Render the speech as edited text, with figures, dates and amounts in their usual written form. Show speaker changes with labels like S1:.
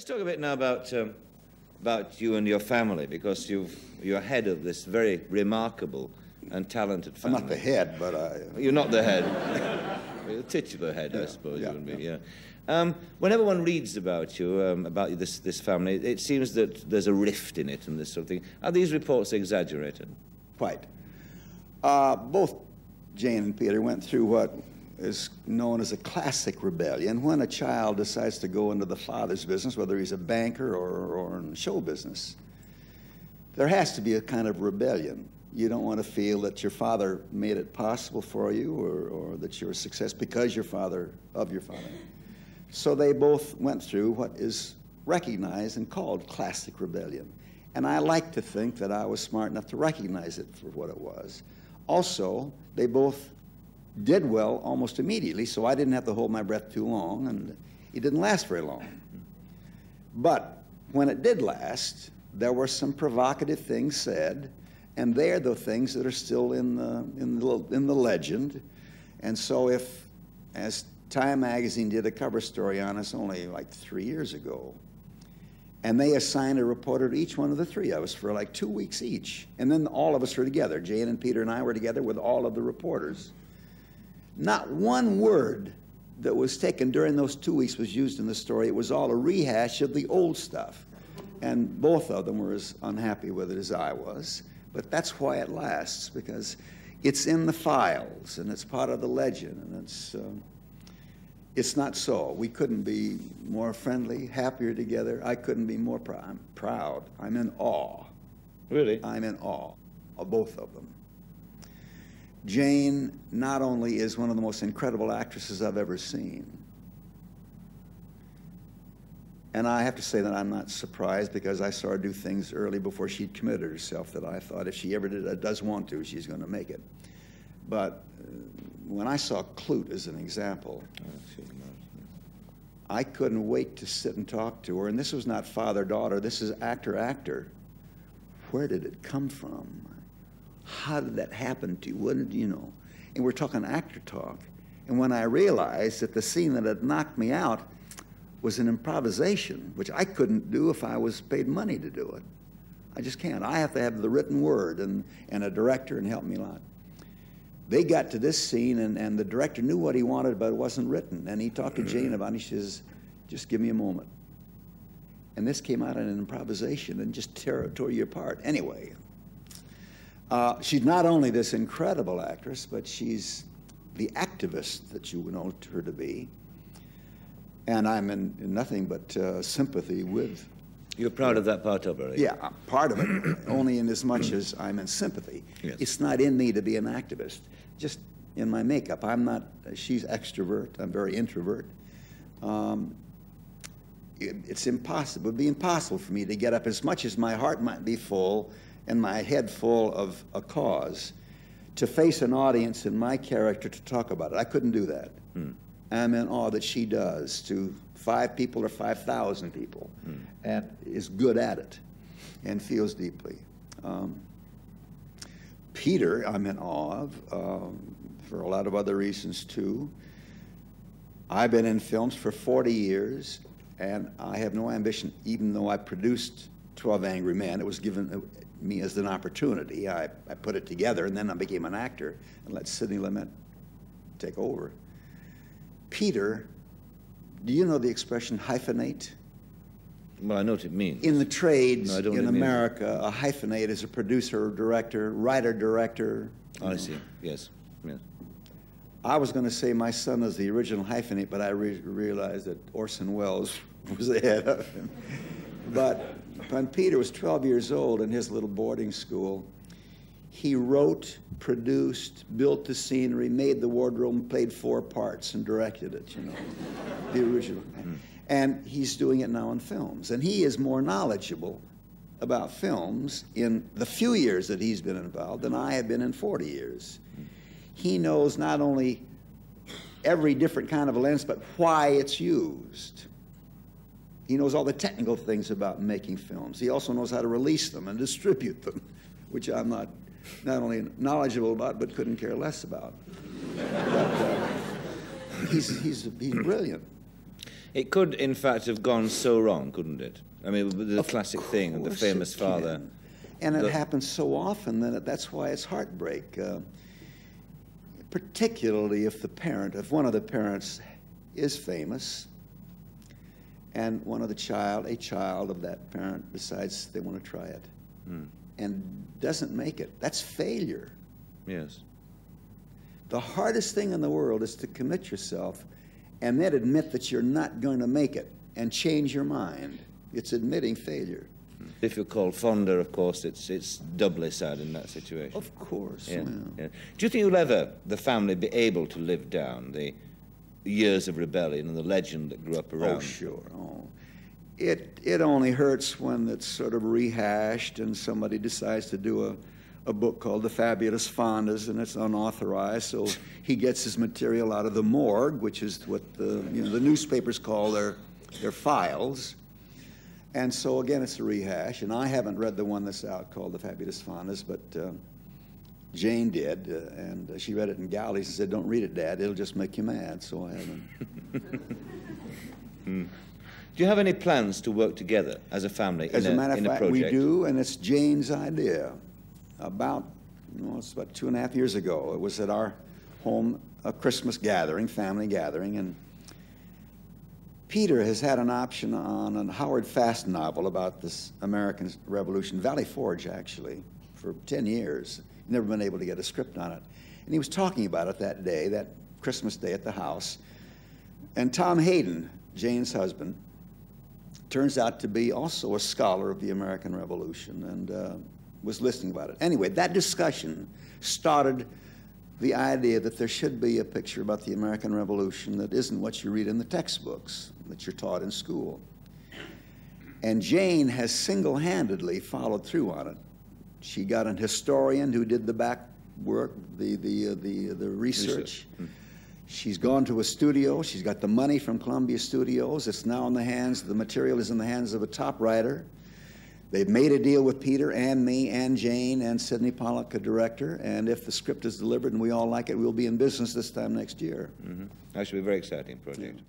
S1: Let's talk a bit now about you and your family, because you're head of this very remarkable and talented family.
S2: I'm not the head, but
S1: You're not the head. You're the titular head, I suppose you would be, yeah. Whenever one reads about you, about this family, it seems that there's a rift in it and this sort of thing. Are these reports exaggerated?
S2: Quite. Both Jane and Peter went through what is known as a classic rebellion, when a child decides to go into the father's business, whether he's a banker or in show business. There has to be a kind of rebellion. You don't want to feel that your father made it possible for you, or that you're a success because you're of your father. So they both went through what is recognized and called classic rebellion. And I like to think that I was smart enough to recognize it for what it was. Also, they both did well almost immediately, so I didn't have to hold my breath too long, and it didn't last very long. But when it did last, there were some provocative things said, and they're the things that are still in the legend. And so if, as Time magazine did a cover story on us only like 3 years ago, and they assigned a reporter to each one of the three of us for like 2 weeks each, and then all of us were together. Jane and Peter and I were together with all of the reporters. Not one word that was taken during those 2 weeks was used in the story. It was all a rehash of the old stuff. And both of them were as unhappy with it as I was. But that's why it lasts, because it's in the files, and it's part of the legend, and it's not so. We couldn't be more friendly, happier together. I couldn't be more proud. I'm proud. I'm in awe.
S1: Really?
S2: I'm in awe of both of them. Jane not only is one of the most incredible actresses I've ever seen, and I have to say that I'm not surprised, because I saw her do things early before she'd committed herself that I thought if she ever does want to, she's going to make it. But when I saw Clute as an example, I couldn't wait to sit and talk to her. And this was not father-daughter. This is actor-actor. Where did it come from? How did that happen to you? What did you know? And we're talking actor talk. And when I realized that the scene that had knocked me out was an improvisation, which I couldn't do if I was paid money to do it. I just can't. I have to have the written word and a director and help me a lot. They got to this scene, and the director knew what he wanted, but it wasn't written. And he talked to Jane about it, and he says, just give me a moment. And this came out in an improvisation and just tore you apart. Anyway, she's not only this incredible actress, but she's the activist that you would know her to be. And I'm in nothing but sympathy with.
S1: You're proud of that part of her, right?
S2: Yeah, I'm part of it, only in as much as I'm in sympathy. Yes. It's not in me to be an activist. Just in my makeup, I'm not. She's extrovert. I'm very introvert. It's impossible. It would be impossible for me to get up, as much as my heart might be full and my head full of a cause, to face an audience in my character to talk about it. I couldn't do that. I'm in awe that she does to 5 people or 5,000 people, and is good at it and feels deeply. Peter, I'm in awe of, for a lot of other reasons too. I've been in films for 40 years, and I have no ambition, even though I produced 12 Angry Men. It was given me as an opportunity. I put it together, and then I became an actor and let Sidney Lumet take over. Peter, do you know the expression hyphenate?
S1: Well, I know what it means.
S2: In the trades in America, a hyphenate is a producer, director, writer-director.
S1: Oh, I see. Yes. Yes.
S2: I was going to say my son is the original hyphenate, but I realized that Orson Welles was ahead of him. But when Peter was 12 years old in his little boarding school, he wrote, produced, built the scenery, made the wardrobe, played 4 parts, and directed it, you know, the original. And he's doing it now in films. And he is more knowledgeable about films in the few years that he's been involved than I have been in 40 years. He knows not only every different kind of a lens, but why it's used. He knows all the technical things about making films. He also knows how to release them and distribute them, which I'm not only knowledgeable about, but couldn't care less about. But, he's brilliant.
S1: It could, in fact, have gone so wrong, couldn't it? I mean, the classic thing of the famous father.
S2: And it happens so often that that's why it's heartbreak. Particularly if if one of the parents is famous, and a child of that parent decides they want to try it, and doesn't make it. That's failure.
S1: Yes.
S2: The hardest thing in the world is to commit yourself and then admit that you're not going to make it and change your mind. It's admitting failure.
S1: If you're called Fonda, of course, it's doubly sad in that situation.
S2: Of course.
S1: Yeah.
S2: Well.
S1: Yeah. Do you think you'll ever, the family, be able to live down the years of rebellion and the legend that grew up around?
S2: Oh, sure. Oh. It only hurts when it's sort of rehashed and somebody decides to do a book called The Fabulous Fondas, and it's unauthorized, so he gets his material out of the morgue, which is what the newspapers call their files. And so, again, it's a rehash, and I haven't read the one that's out called The Fabulous Fondas, but Jane did, and she read it in galleys and said, "Don't read it, Dad, it'll just make you mad," so I haven't.
S1: Do you have any plans to work together as a family
S2: As a matter of fact, we
S1: project?
S2: do, and it's Jane's idea. It's about 2.5 years ago. It was at our home, a Christmas gathering, family gathering, and Peter has had an option on a Howard Fast novel about this American Revolution, Valley Forge, actually, for 10 years. Never been able to get a script on it. And he was talking about it that day, that Christmas day at the house. And Tom Hayden, Jane's husband, turns out to be also a scholar of the American Revolution and was listening about it. Anyway, that discussion started the idea that there should be a picture about the American Revolution that isn't what you read in the textbooks that you're taught in school. And Jane has single-handedly followed through on it. She got an historian who did the back work, the research. She's gone to a studio. She's got the money from Columbia Studios. It's now in the material is in the hands of a top writer. They've made a deal with Peter and me and Jane and Sidney Pollack, a director, and if the script is delivered and we all like it, we'll be in business this time next year.
S1: That should be a very exciting project. Yeah.